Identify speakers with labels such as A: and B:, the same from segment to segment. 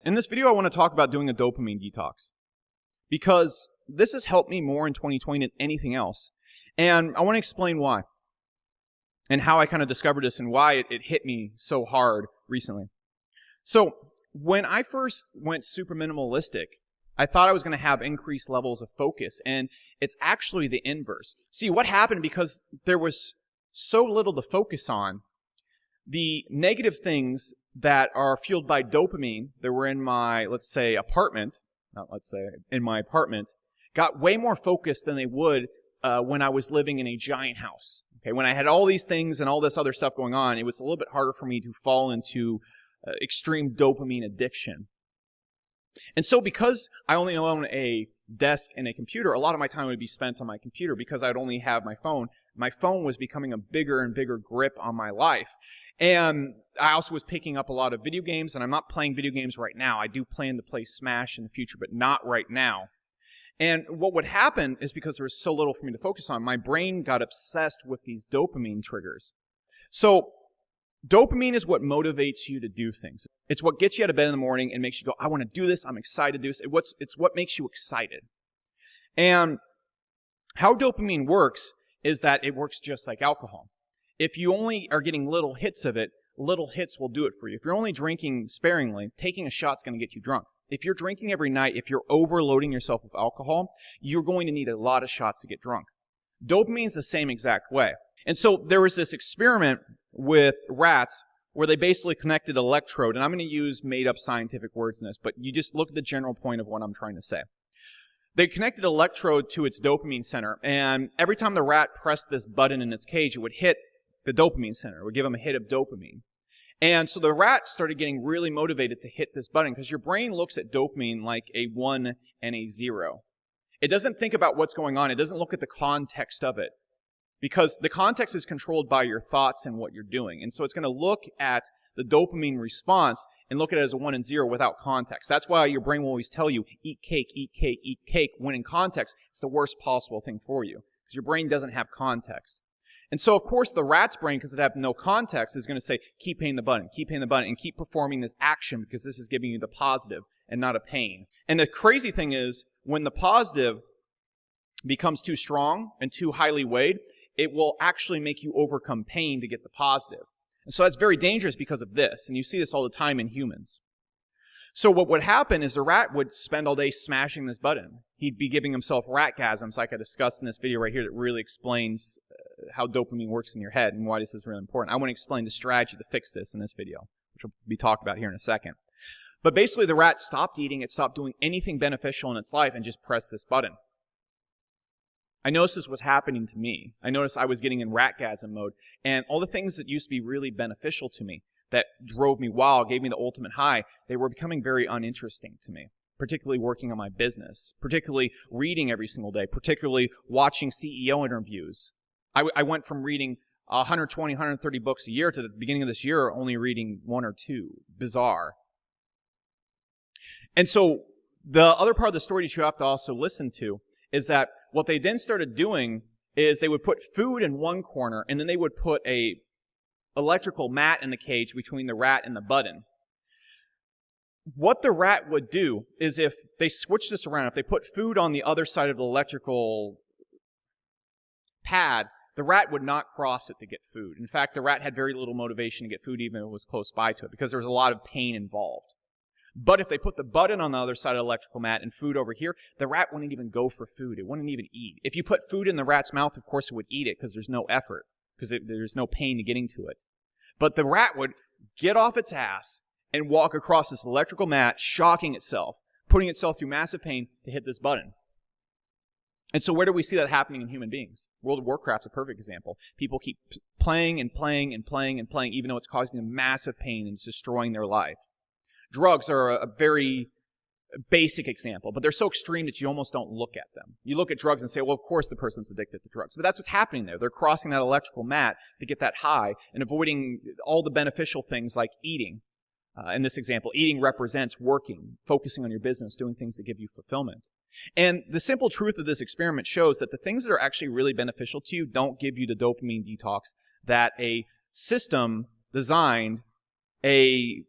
A: In this video, I want to talk about doing a dopamine detox because this has helped me more in 2020 than anything else. And I want to explain why and how I kind of discovered this and why it hit me so hard recently. So when I first went super minimalistic, I thought I was going to have increased levels of focus, and it's actually the inverse. See, what happened, because there was so little to focus on, the negative things that are fueled by dopamine that were in my, in my apartment, got way more focused than they would when I was living in a giant house. Okay, when I had all these things and all this other stuff going on, it was a little bit harder for me to fall into extreme dopamine addiction. And so because I only own a desk and a computer, a lot of my time would be spent on my computer because I'd only have my phone. My phone was becoming a bigger and bigger grip on my life. And I also was picking up a lot of video games, and I'm not playing video games right now. I do plan to play Smash in the future, but not right now. And what would happen is, because there was so little for me to focus on, my brain got obsessed with these dopamine triggers. So dopamine is what motivates you to do things. It's what gets you out of bed in the morning and makes you go, I want to do this, I'm excited to do this. It's what makes you excited. And how dopamine works is that it works just like alcohol. If you only are getting little hits of it, little hits will do it for you. If you're only drinking sparingly, taking a shot's going to get you drunk. If you're drinking every night, if you're overloading yourself with alcohol, you're going to need a lot of shots to get drunk. Dopamine's the same exact way. And so there was this experiment with rats where they basically connected an electrode, and I'm going to use made-up scientific words in this, but you just look at the general point of what I'm trying to say. They connected an electrode to its dopamine center, and every time the rat pressed this button in its cage, it would hit the dopamine center. It would give them a hit of dopamine. And so the rat started getting really motivated to hit this button, because your brain looks at dopamine like a 1 and a 0. It doesn't think about what's going on. It doesn't look at the context of it, because the context is controlled by your thoughts and what you're doing. And so it's going to look at the dopamine response and look at it as a 1 and 0 without context. That's why your brain will always tell you, eat cake, eat cake, eat cake, when in context, it's the worst possible thing for you, because your brain doesn't have context. And so, of course, the rat's brain, because it has no context, is going to say, keep hitting the button, and keep performing this action, because this is giving you the positive and not a pain. And the crazy thing is, when the positive becomes too strong and too highly weighed, it will actually make you overcome pain to get the positive. And so that's very dangerous because of this, and you see this all the time in humans. So what would happen is the rat would spend all day smashing this button. He'd be giving himself ratgasms, like I discussed in this video right here, that really explains how dopamine works in your head and why this is really important. I want to explain the strategy to fix this in this video, which will be talked about here in a second. But basically the rat stopped eating, it stopped doing anything beneficial in its life, and just pressed this button. I noticed this was happening to me. I noticed I was getting in ratgasm mode, and all the things that used to be really beneficial to me, that drove me wild, gave me the ultimate high, they were becoming very uninteresting to me, particularly working on my business, particularly reading every single day, particularly watching CEO interviews. I went from reading 120, 130 books a year to the beginning of this year only reading 1 or 2. Bizarre. And so the other part of the story that you have to also listen to is that what they then started doing is they would put food in one corner, and then they would put a electrical mat in the cage between the rat and the button. What the rat would do is, if they switched this around, if they put food on the other side of the electrical pad, the rat would not cross it to get food. In fact, the rat had very little motivation to get food even if it was close by to it, because there was a lot of pain involved. But if they put the button on the other side of the electrical mat and food over here, the rat wouldn't even go for food. It wouldn't even eat. If you put food in the rat's mouth, of course it would eat it, because there's no effort, because there's no pain to getting to it. But the rat would get off its ass and walk across this electrical mat, shocking itself, putting itself through massive pain to hit this button. And so where do we see that happening in human beings? World of Warcraft's a perfect example. People keep playing and playing and playing and playing, even though it's causing them massive pain and it's destroying their life. Drugs are a very basic example, but they're so extreme that you almost don't look at them. You look at drugs and say, well, of course the person's addicted to drugs. But that's what's happening there. They're crossing that electrical mat to get that high and avoiding all the beneficial things like eating. In this example, eating represents working, focusing on your business, doing things that give you fulfillment. And the simple truth of this experiment shows that the things that are actually really beneficial to you don't give you the dopamine detox that a system designed, a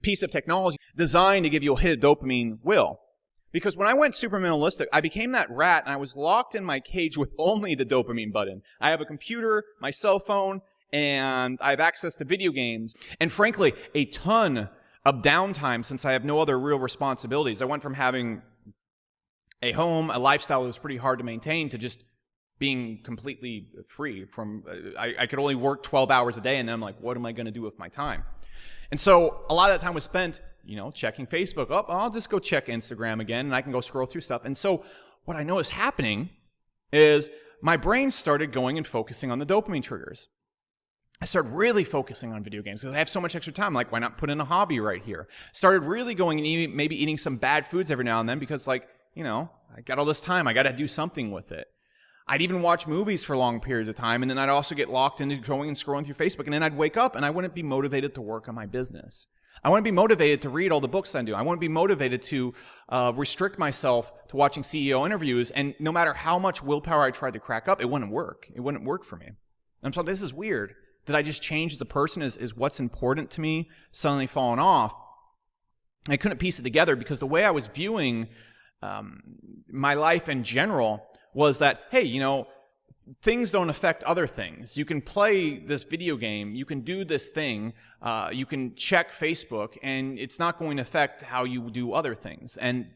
A: piece of technology designed to give you a hit of dopamine will. Because when I went super minimalistic, I became that rat and I was locked in my cage with only the dopamine button. I have a computer, my cell phone, and I have access to video games. And frankly, a ton of downtime since I have no other real responsibilities. I went from having a home, a lifestyle that was pretty hard to maintain, to just being completely free from, I could only work 12 hours a day, and then I'm like, what am I going to do with my time? And so a lot of that time was spent, checking Facebook. Oh, I'll just go check Instagram again, and I can go scroll through stuff. And so what I noticed happening is my brain started going and focusing on the dopamine triggers. I started really focusing on video games because I have so much extra time. Like, why not put in a hobby right here? Started really going and maybe eating some bad foods every now and then because, I got all this time. I got to do something with it. I'd even watch movies for long periods of time, and then I'd also get locked into going and scrolling through Facebook, and then I'd wake up and I wouldn't be motivated to work on my business. I wouldn't be motivated to read all the books I do. I wouldn't be motivated to restrict myself to watching CEO interviews, and no matter how much willpower I tried to crack up, it wouldn't work. It wouldn't work for me. And so this is weird. Did I just change as a person? Is what's important to me suddenly falling off? I couldn't piece it together because the way I was viewing my life in general was that, hey, things don't affect other things. You can play this video game, you can do this thing, you can check Facebook, and it's not going to affect how you do other things. And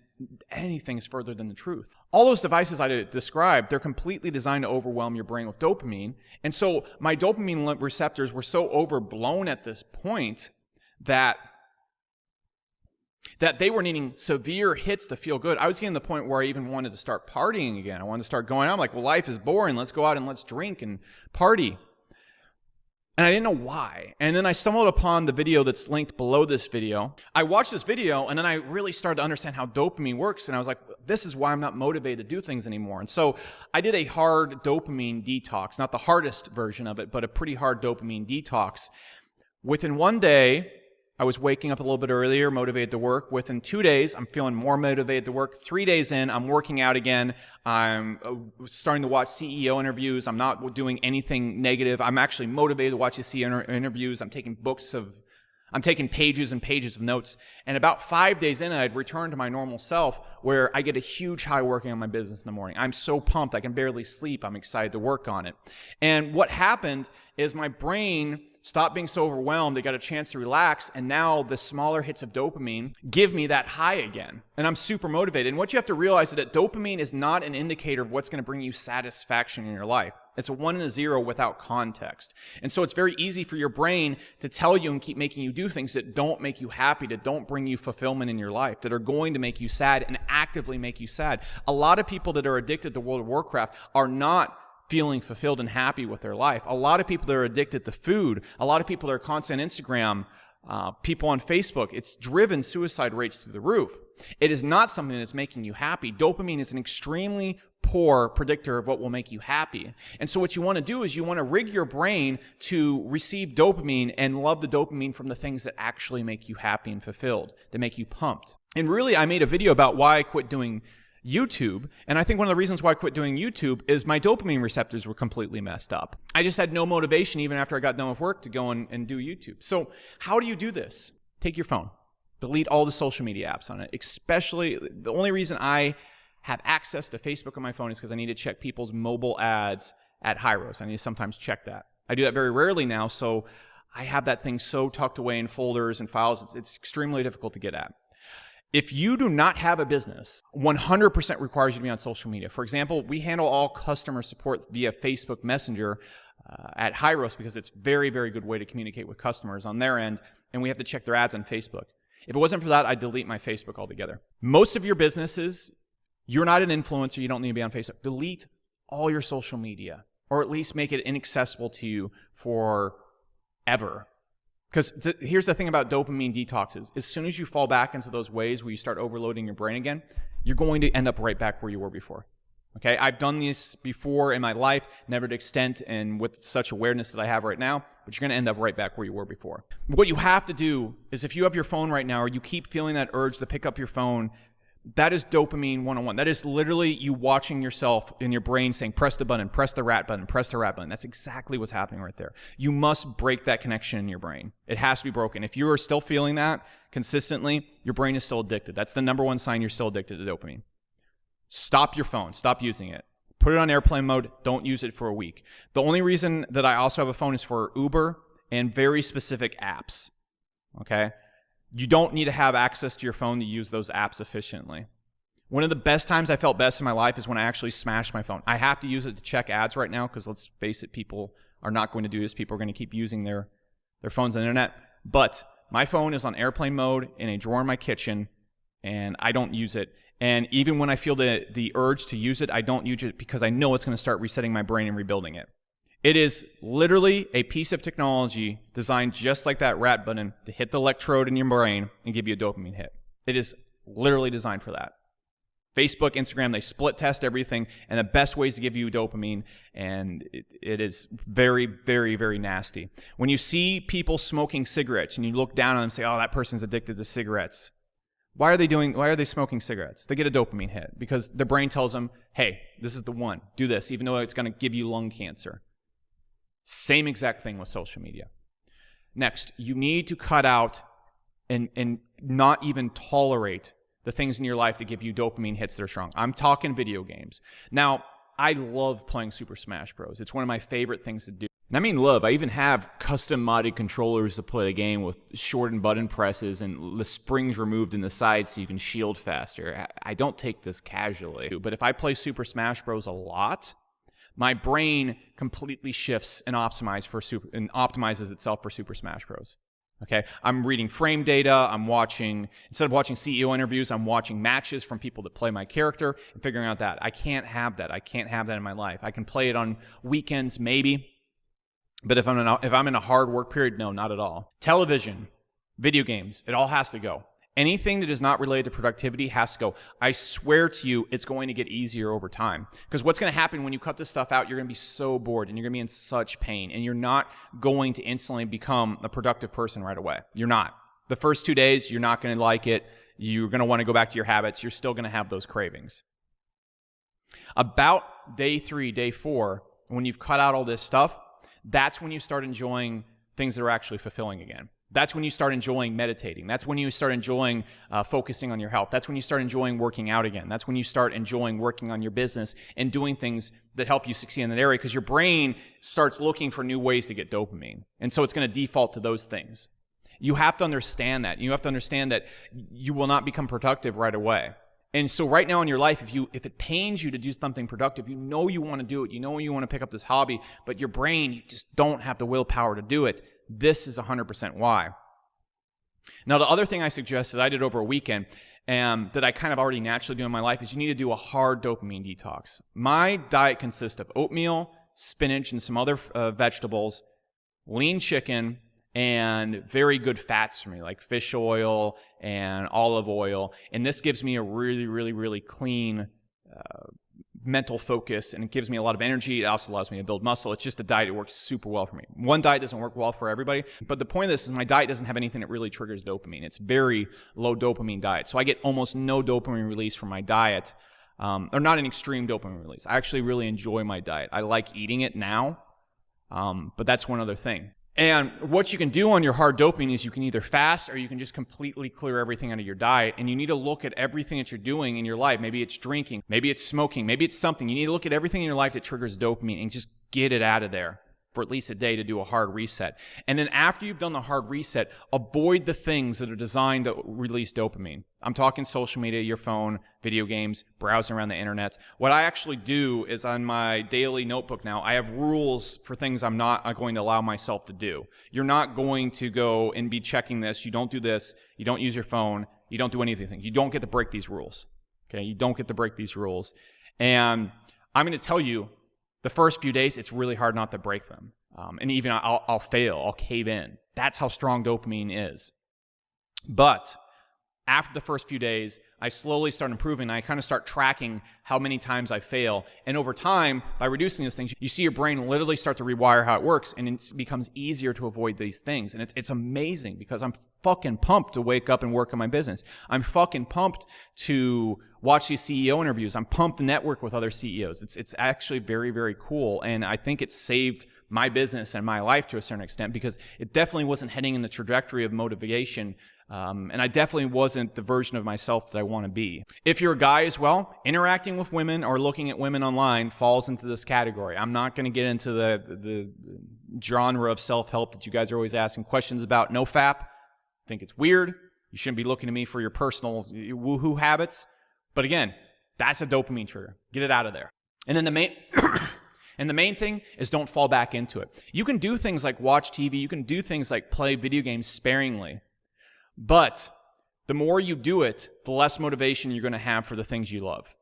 A: anything is further than the truth. All those devices I described, they're completely designed to overwhelm your brain with dopamine. And so my dopamine receptors were so overblown at this point that they were needing severe hits to feel good. I was getting to the point where I even wanted to start partying again. I wanted to start going out. I'm like, well, life is boring. Let's go out and let's drink and party. And I didn't know why. And then I stumbled upon the video that's linked below this video. I watched this video, and then I really started to understand how dopamine works. And I was like, this is why I'm not motivated to do things anymore. And so I did a hard dopamine detox, not the hardest version of it, but a pretty hard dopamine detox. Within one day, I was waking up a little bit earlier, motivated to work. Within 2 days, I'm feeling more motivated to work. 3 days in, I'm working out again. I'm starting to watch CEO interviews. I'm not doing anything negative. I'm actually motivated to watch the CEO interviews. I'm taking pages and pages of notes. And about 5 days in, I'd returned to my normal self where I get a huge high working on my business in the morning. I'm so pumped. I can barely sleep. I'm excited to work on it. And what happened is my brain stopped being so overwhelmed. It got a chance to relax. And now the smaller hits of dopamine give me that high again. And I'm super motivated. And what you have to realize is that dopamine is not an indicator of what's going to bring you satisfaction in your life. It's a 1 and a 0 without context. And so it's very easy for your brain to tell you and keep making you do things that don't make you happy, that don't bring you fulfillment in your life, that are going to make you sad and actively make you sad. A lot of people that are addicted to World of Warcraft are not feeling fulfilled and happy with their life. A lot of people that are addicted to food, a lot of people that are constant Instagram, people on Facebook, it's driven suicide rates through the roof. It is not something that's making you happy. Dopamine is an extremely poor predictor of what will make you happy. And so what you want to do is you want to rig your brain to receive dopamine and love the dopamine from the things that actually make you happy and fulfilled, that make you pumped. And really, I made a video about why I quit doing YouTube, and I think one of the reasons why I quit doing YouTube is my dopamine receptors were completely messed up. I just had no motivation even after I got done with work to go and do YouTube. So how do you do this? Take your phone. Delete all the social media apps on it. Especially, the only reason I have access to Facebook on my phone is because I need to check people's mobile ads at Hyros. I need to sometimes check that. I do that very rarely now, so I have that thing so tucked away in folders and files, it's extremely difficult to get at. If you do not have a business, 100% requires you to be on social media. For example, we handle all customer support via Facebook Messenger at Hyros because it's a very, very good way to communicate with customers on their end, and we have to check their ads on Facebook. If it wasn't for that, I'd delete my Facebook altogether. Most of your businesses, you're not an influencer, you don't need to be on Facebook. Delete all your social media, or at least make it inaccessible to you forever. Because here's the thing about dopamine detoxes. As soon as you fall back into those ways where you start overloading your brain again, you're going to end up right back where you were before. Okay, I've done this before in my life, never to extent and with such awareness that I have right now, but you're going to end up right back where you were before. What you have to do is if you have your phone right now or you keep feeling that urge to pick up your phone, That is dopamine 101. That is literally you watching yourself in your brain saying, press the button, press the rat button, press the rat button. That's exactly what's happening right there. You must break that connection in your brain. It has to be broken. If you are still feeling that consistently, your brain is still addicted. That's the number one sign you're still addicted to dopamine. Stop your phone. Stop using it. Put it on airplane mode. Don't use it for a week. The only reason that I also have a phone is for Uber and very specific apps. Okay? You don't need to have access to your phone to use those apps efficiently. One of the best times I felt best in my life is when I actually smashed my phone. I have to use it to check ads right now because let's face it, people are not going to do this. People are going to keep using their phones and internet. But my phone is on airplane mode in a drawer in my kitchen, and I don't use it. And even when I feel the urge to use it, I don't use it because I know it's going to start resetting my brain and rebuilding it. It is literally a piece of technology designed just like that rat button to hit the electrode in your brain and give you a dopamine hit. It is literally designed for that. Facebook, Instagram, they split test everything and the best ways to give you dopamine, and it is very, very, very nasty. When you see people smoking cigarettes and you look down on them and say, oh, that person's addicted to cigarettes. Why are they smoking cigarettes? They get a dopamine hit because their brain tells them, hey, this is the one. Do this, even though it's going to give you lung cancer. Same exact thing with social media. Next, you need to cut out and not even tolerate the things in your life that give you dopamine hits that are strong. I'm talking video games. Now, I love playing Super Smash Bros. It's one of my favorite things to do.
B: And I mean love. I even have custom modded controllers to play the game with shortened button presses and the springs removed in the side so you can shield faster. I don't take this casually.
A: But if I play Super Smash Bros. A lot, my brain completely shifts and optimizes itself for Super Smash Bros. Okay, I'm reading frame data. Instead of watching CEO interviews, I'm watching matches from people that play my character and figuring out that. I can't have that. I can't have that in my life. I can play it on weekends, maybe. But if I'm in a hard work period, no, not at all. Television, video games, it all has to go. Anything that is not related to productivity has to go. I swear to you, it's going to get easier over time. Because what's going to happen when you cut this stuff out, you're going to be so bored and you're going to be in such pain. And you're not going to instantly become a productive person right away. You're not. The first 2 days, you're not going to like it. You're going to want to go back to your habits. You're still going to have those cravings. About day 3, day 4, when you've cut out all this stuff, that's when you start enjoying things that are actually fulfilling again. That's when you start enjoying meditating. That's when you start enjoying focusing on your health. That's when you start enjoying working out again. That's when you start enjoying working on your business and doing things that help you succeed in that area because your brain starts looking for new ways to get dopamine. And so it's going to default to those things. You have to understand that. You have to understand that you will not become productive right away. And so right now in your life, if it pains you to do something productive, you know you want to do it. You know you want to pick up this hobby, but your brain, you just don't have the willpower to do it. This is 100% why. Now, the other thing I suggested, I did over a weekend, that I kind of already naturally do in my life, is you need to do a hard dopamine detox. My diet consists of oatmeal, spinach, and some other vegetables, lean chicken, and very good fats for me, like fish oil and olive oil. And this gives me a really, really, really clean mental focus, and it gives me a lot of energy. It also allows me to build muscle. It's just a diet that works super well for me. One diet doesn't work well for everybody, but the point of this is my diet doesn't have anything that really triggers dopamine. It's very low dopamine diet. So I get almost no dopamine release from my diet, or not an extreme dopamine release. I actually really enjoy my diet. I like eating it now, but that's one other thing. And what you can do on your hard dopamine is you can either fast or you can just completely clear everything out of your diet. And you need to look at everything that you're doing in your life. Maybe it's drinking, maybe it's smoking, maybe it's something. You need to look at everything in your life that triggers dopamine and just get it out of there for at least a day to do a hard reset. And then after you've done the hard reset, avoid the things that are designed to release dopamine. I'm talking social media, your phone, video games, browsing around the internet. What I actually do is on my daily notebook now, I have rules for things I'm not going to allow myself to do. You're not going to go and be checking this. You don't do this. You don't use your phone. You don't do anything. You don't get to break these rules. Okay? You don't get to break these rules. And I'm going to tell you, the first few days, it's really hard not to break them. And even I'll fail. I'll cave in. That's how strong dopamine is. But after the first few days, I slowly start improving. And I kind of start tracking how many times I fail. And over time, by reducing those things, you see your brain literally start to rewire how it works, and it becomes easier to avoid these things. And it's amazing because I'm fucking pumped to wake up and work on my business. I'm fucking pumped to watch these CEO interviews. I'm pumped to network with other CEOs. It's actually very, very cool. And I think it saved my business and my life to a certain extent because it definitely wasn't heading in the trajectory of motivation. And I definitely wasn't the version of myself that I want to be. If you're a guy as well, interacting with women or looking at women online falls into this category. I'm not going to get into the genre of self-help that you guys are always asking questions about. No FAP. I think it's weird. You shouldn't be looking to me for your personal woohoo habits. But again, that's a dopamine trigger. Get it out of there. And then the main thing is don't fall back into it. You can do things like watch TV. You can do things like play video games sparingly. But the more you do it, the less motivation you're going to have for the things you love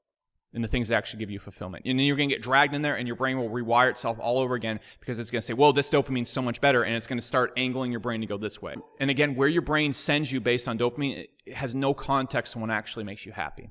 A: and the things that actually give you fulfillment. And then you're going to get dragged in there, and your brain will rewire itself all over again because it's going to say, well, this dopamine's so much better, and it's going to start angling your brain to go this way. And again, where your brain sends you based on dopamine, it has no context to what actually makes you happy.